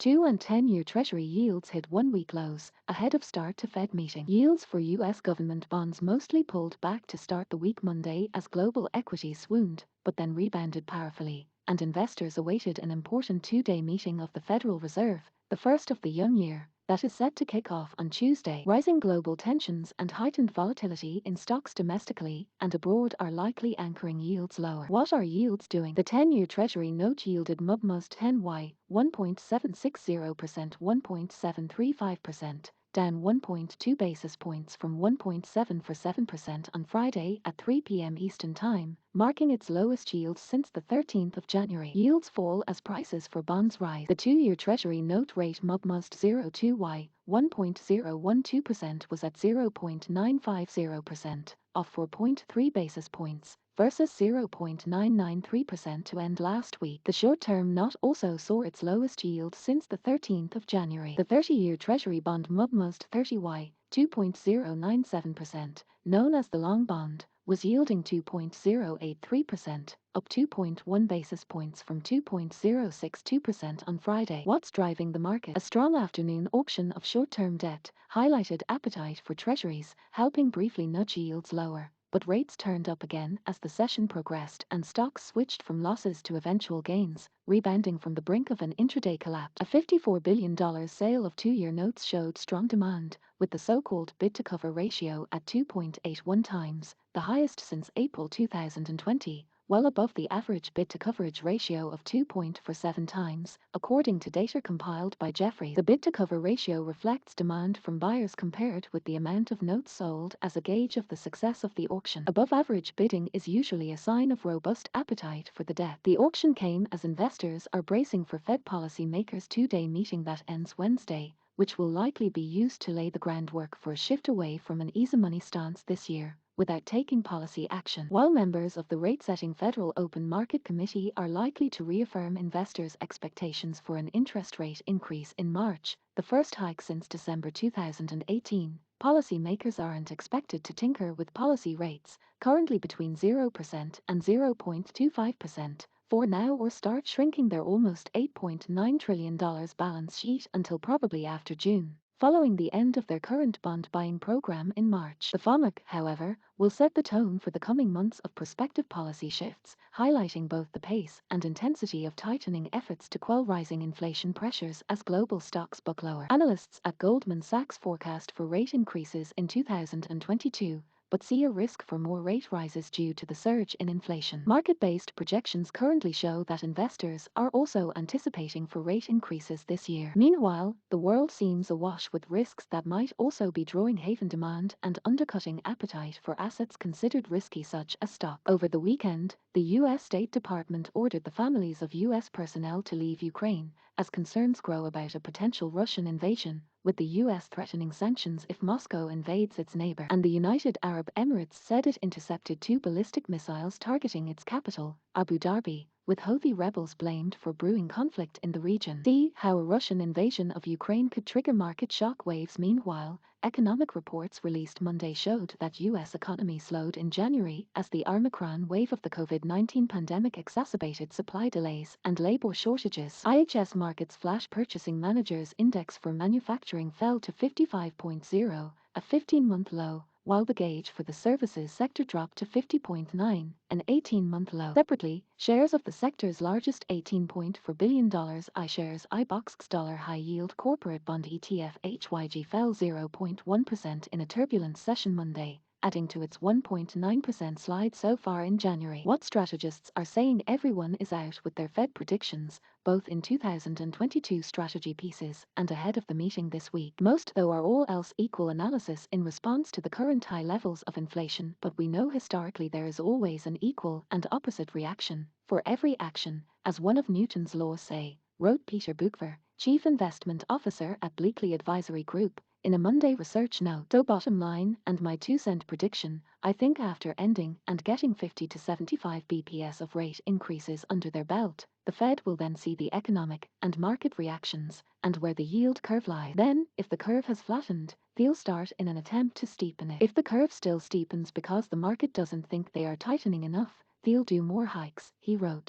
2 and 10-year Treasury yields hit one-week lows, ahead of start to Fed meeting. Yields for U.S. government bonds mostly pulled back to start the week Monday as global equities swooned, but then rebounded powerfully, and investors awaited an important two-day meeting of the Federal Reserve, the first of the young year, that is set to kick off on Tuesday. Rising global tensions and heightened volatility in stocks domestically and abroad are likely anchoring yields lower. What are yields doing? The 10-year Treasury note yielded mubmost 10y, 1.760%, 1.735%, down 1.2 basis points from 1.747% on Friday at 3 p.m. Eastern Time, marking its lowest yield since the 13th of January. Yields fall as prices for bonds rise. The 2-year Treasury note rate mubmost 02y, 1.012% was at 0.950%, off 4.3 basis points, versus 0.993% to end last week. The short-term knot also saw its lowest yield since the 13th of January. The 30-year Treasury bond mubmost 30y, 2.097%, known as the long bond, was yielding 2.083%, up 2.1 basis points from 2.062% on Friday. What's driving the market? A strong afternoon auction of short-term debt highlighted appetite for treasuries, helping briefly nudge yields lower. But rates turned up again as the session progressed and stocks switched from losses to eventual gains, rebounding from the brink of an intraday collapse. A $54 billion sale of 2-year notes showed strong demand, with the so-called bid-to-cover ratio at 2.81 times, the highest since April 2020, well above the average bid-to-coverage ratio of 2.47 times, according to data compiled by Jefferies. The bid-to-cover ratio reflects demand from buyers compared with the amount of notes sold as a gauge of the success of the auction. Above-average bidding is usually a sign of robust appetite for the debt. The auction came as investors are bracing for Fed policymakers' two-day meeting that ends Wednesday, which will likely be used to lay the groundwork for a shift away from an easy-money stance this year, without taking policy action. While members of the rate-setting Federal Open Market Committee are likely to reaffirm investors' expectations for an interest rate increase in March, the first hike since December 2018, policymakers aren't expected to tinker with policy rates, currently between 0% and 0.25%, for now or start shrinking their almost $8.9 trillion balance sheet until probably after June, following the end of their current bond buying program in March. The FOMC, however, will set the tone for the coming months of prospective policy shifts, highlighting both the pace and intensity of tightening efforts to quell rising inflation pressures as global stocks buck lower. Analysts at Goldman Sachs forecast for rate increases in 2022, but see a risk for more rate rises due to the surge in inflation. Market-based projections currently show that investors are also anticipating for rate increases this year. Meanwhile, the world seems awash with risks that might also be drawing haven demand and undercutting appetite for assets considered risky such as stock. Over the weekend, the U.S. State Department ordered the families of U.S. personnel to leave Ukraine as concerns grow about a potential Russian invasion, with the U.S. threatening sanctions if Moscow invades its neighbor. And the United Arab Emirates said it intercepted 2 ballistic missiles targeting its capital, Abu Dhabi, with Houthi rebels blamed for brewing conflict in the region. See how a Russian invasion of Ukraine could trigger market shock waves. Meanwhile, economic reports released Monday showed that U.S. economy slowed in January as the Omicron wave of the COVID-19 pandemic exacerbated supply delays and labor shortages. IHS Markit's Flash Purchasing Managers Index for manufacturing fell to 55.0, a 15-month low, while the gauge for the services sector dropped to 50.9, an 18-month low. Separately, shares of the sector's largest $18.4 billion iShares iBoxx dollar high-yield corporate bond ETF HYG fell 0.1% in a turbulent session Monday, adding to its 1.9% slide so far in January. What strategists are saying? Everyone is out with their Fed predictions, both in 2022 strategy pieces and ahead of the meeting this week. Most, though, are all else equal analysis in response to the current high levels of inflation, but we know historically there is always an equal and opposite reaction for every action, as one of Newton's laws say, wrote Peter Bookver, Chief Investment Officer at Bleakley Advisory Group, in a Monday research note. So bottom line, and my 2-cent prediction, I think after ending and getting 50 to 75 bps of rate increases under their belt, the Fed will then see the economic and market reactions and where the yield curve lies. Then, if the curve has flattened, they'll start in an attempt to steepen it. If the curve still steepens because the market doesn't think they are tightening enough, they'll do more hikes, he wrote.